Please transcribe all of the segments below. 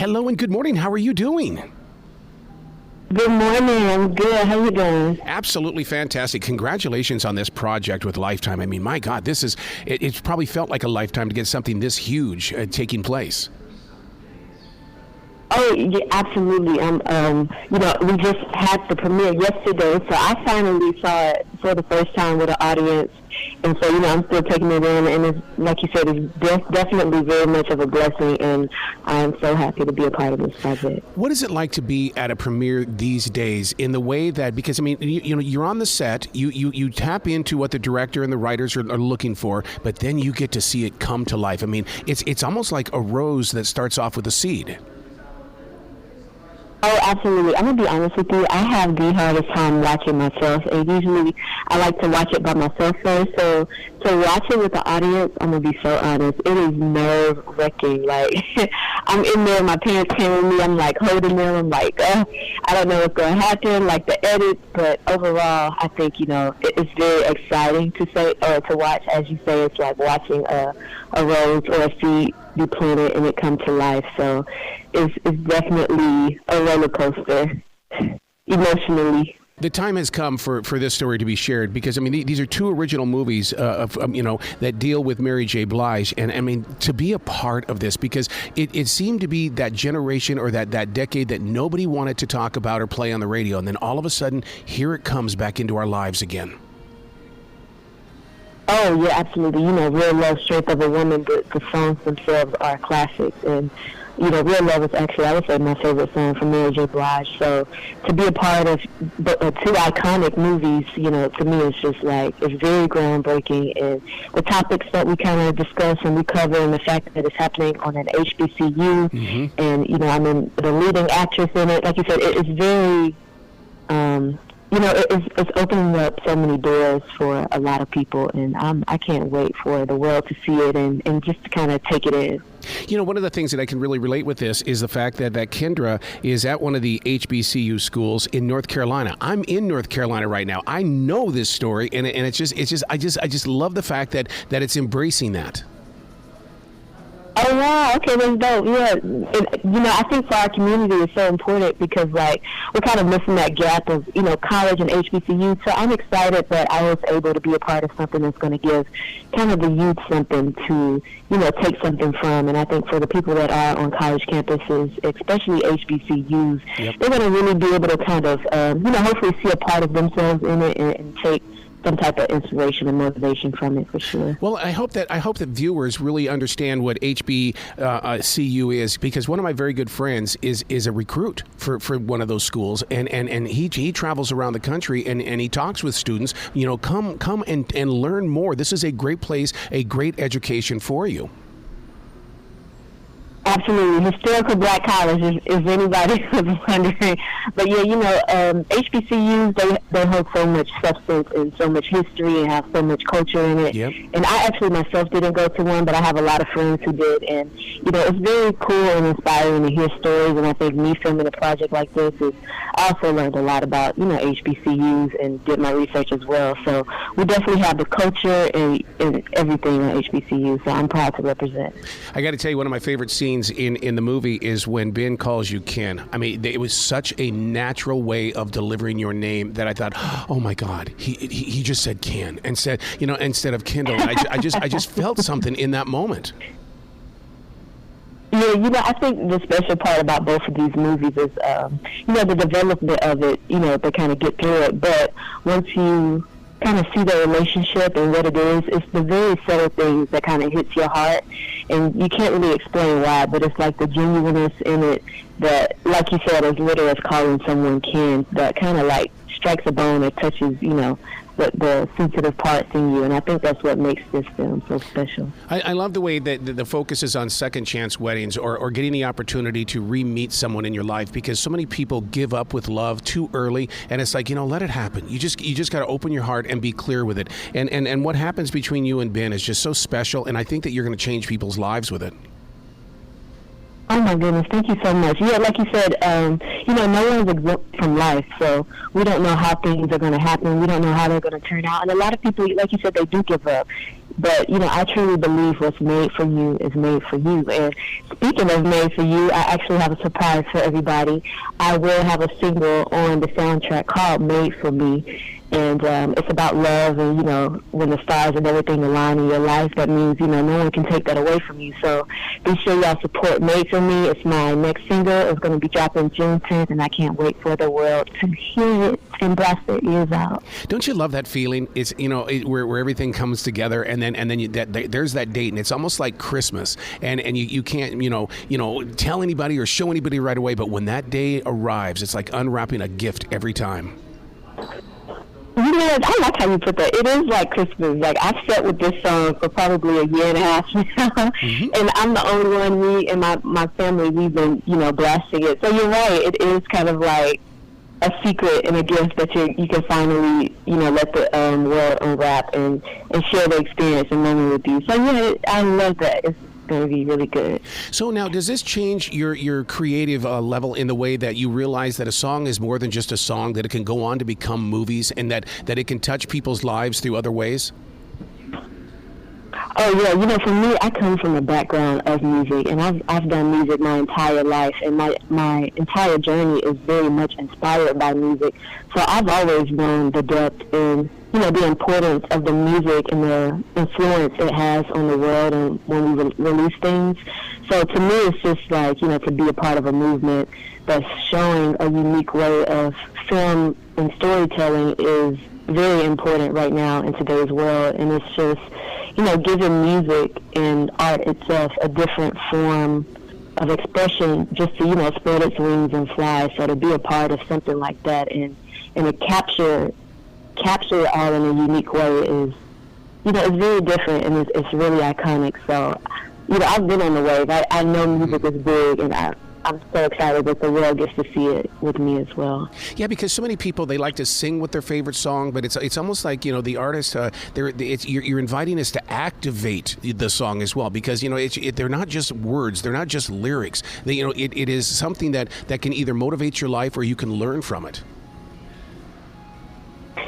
Hello and good morning. How are you doing? Good morning. I'm good. How you doing? Absolutely fantastic. Congratulations on this project with Lifetime. I mean, my God, it's probably felt like a lifetime to get something this huge taking place. Oh, yeah, absolutely. We just had the premiere yesterday, so I finally saw it for the first time with an audience. And so, I'm still taking it in, and it's, like you said, it's definitely very much of a blessing, and I'm so happy to be a part of this project. What is it like to be at a premiere these days in the way that, because, I mean, you're on the set, you tap into what the director and the writers are looking for, but then you get to see it come to life. I mean, it's almost like a rose that starts off with a seed. Oh, absolutely. I'm going to be honest with you. I have the hardest time watching myself. And usually I like to watch it by myself first. So to watch it with the audience, I'm going to be so honest, it is nerve-wracking. Like, I'm in there, my parents came with me, I'm like holding them. I'm like, I don't know what's going to happen, like the edits. But overall, I think, it's very exciting to watch. As you say, it's like watching a rose or a seed be planted and it come to life. So it's definitely a roller coaster emotionally. The time has come for this story to be shared because, I mean, these are two original movies, that deal with Mary J. Blige. And, I mean, to be a part of this because it seemed to be that generation or that decade that nobody wanted to talk about or play on the radio. And then all of a sudden, here it comes back into our lives again. Oh, yeah, absolutely. Real Love, Strength of a Woman, the songs themselves are classics. And, Real Love is actually, I would say, my favorite song from Mary J. Blige. So to be a part of two iconic movies, to me, it's just like, it's very groundbreaking. And the topics that we kind of discuss and we cover and the fact that it's happening on an HBCU and, I'm in the leading actress in it. Like you said, it's very... it's opening up so many doors for a lot of people, and I can't wait for the world to see it and just to kind of take it in. One of the things that I can really relate with this is the fact that Kendra is at one of the HBCU schools in North Carolina. I'm in North Carolina right now. I know this story, and I just love the fact that it's embracing that. Oh, wow. Okay, that's dope. Yeah. I think for our community it's so important because, like, we're kind of missing that gap of, college and HBCU. So I'm excited that I was able to be a part of something that's going to give kind of the youth something to, take something from. And I think for the people that are on college campuses, especially HBCUs, they're going to really be able to kind of, hopefully see a part of themselves in it and take some type of inspiration and motivation from it for sure. Well, I hope that viewers really understand what HBCU is, because one of my very good friends is a recruit for one of those schools, and he travels around the country and he talks with students. Come and learn more. This is a great place, a great education for you. Absolutely. Historical black college, if anybody was wondering. But yeah, HBCUs, they hold so much substance and so much history and have so much culture in it. Yep. And I actually myself didn't go to one, but I have a lot of friends who did. And, it's very cool and inspiring to hear stories. And I think me filming a project like this I also learned a lot about, HBCUs and did my research as well. So we definitely have the culture and everything on HBCU. So I'm proud to represent. I got to tell you, one of my favorite scenes in the movie is when Ben calls you Ken. I mean, it was such a natural way of delivering your name that I thought, oh my God, he just said Ken and said, instead of Kendall. I just felt something in that moment. Yeah, I think the special part about both of these movies is, the development of it, they kind of get through it. But once you kind of see the relationship and what it is, it's the very subtle things that kind of hits your heart. And you can't really explain why, but it's like the genuineness in it that, like you said, as little as calling someone Ken, that kind of like strikes a bone or touches, the sensitive parts in you. And I think that's what makes this film so special. I love the way that the focus is on second chance weddings or getting the opportunity to re-meet someone in your life, because so many people give up with love too early, and it's like, let it happen. You just got to open your heart and be clear with it. And what happens between you and Ben is just so special, and I think that you're going to change people's lives with it. Oh my goodness, thank you so much. Yeah, like you said, no one's exempt from life, so we don't know how things are going to happen. We don't know how they're going to turn out. And a lot of people, like you said, they do give up. But, I truly believe what's made for you is made for you. And speaking of made for you, I actually have a surprise for everybody. I will have a single on the soundtrack called Made for Me. And it's about love and, when the stars and everything align in your life, that means, no one can take that away from you. So be sure y'all support Made for Me. It's my next single. It's going to be dropping June 10th, and I can't wait for the world to hear it and blast their ears out. Don't you love that feeling? It's, where everything comes together, and then there's that date, and it's almost like Christmas, and you can't, tell anybody or show anybody right away, but when that day arrives, it's like unwrapping a gift every time. I like how you put that. It is like Christmas. Like, I've sat with this song for probably a year and a half now, and I'm the only one. Me and my family, we've been, blasting it. So you're right. It is kind of like a secret and a gift that you can finally, let the world unwrap and share the experience and memory with you. So yeah, I love that. It's going to be really good. So now, does this change your creative level in the way that you realize that a song is more than just a song, that it can go on to become movies, and that it can touch people's lives through other ways? Oh yeah, for me, I come from a background of music, and I've done music my entire life, and my entire journey is very much inspired by music. So I've always known the depth and the importance of the music and the influence it has on the world and when we release things. So to me, it's just like, to be a part of a movement that's showing a unique way of film and storytelling is very important right now in today's world. And it's just, giving music and art itself a different form of expression just to, spread its wings and fly. So to be a part of something like that and to capture it all in a unique way is, it's very different, and it's really iconic. So, I've been on the wave. I know music is big, and I'm so excited that the world gets to see it with me as well. Yeah, because so many people, they like to sing with their favorite song, but it's almost like, the artist, you're inviting us to activate the song as well, because, they're not just words, they're not just lyrics. It is something that can either motivate your life or you can learn from it.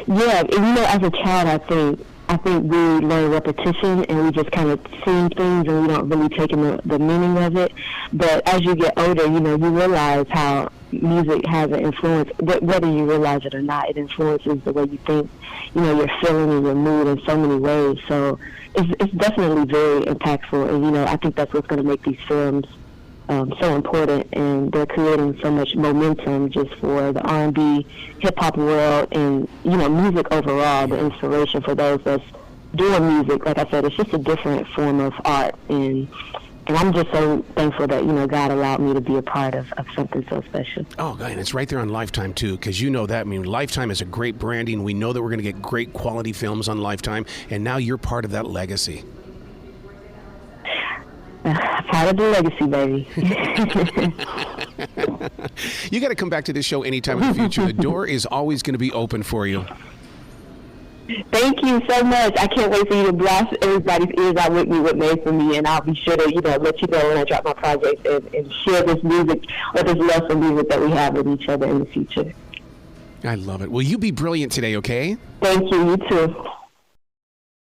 Yeah, and as a child, I think we learn repetition and we just kind of sing things and we don't really take in the meaning of it. But as you get older, you realize how music has an influence, whether you realize it or not. It influences the way you think, your feeling and your mood in so many ways. So it's definitely very impactful, and I think that's what's going to make these films so important, and they're creating so much momentum just for the R&B, hip-hop world, and, music overall, the inspiration for those that's doing music. Like I said, it's just a different form of art, and I'm just so thankful that, God allowed me to be a part of something so special. Oh, and it's right there on Lifetime, too, because that. I mean, Lifetime is a great branding. We know that we're going to get great quality films on Lifetime, and now you're part of that legacy. Part of the legacy, baby. You got to come back to this show anytime in the future. The door is always going to be open for you. Thank you so much. I can't wait for you to blast everybody's ears out with me, what made for me, and I'll be sure to, let you know when I drop my project and share this music or this love for music that we have with each other in the future. I love it. Will you be brilliant today, okay? Thank you. You too.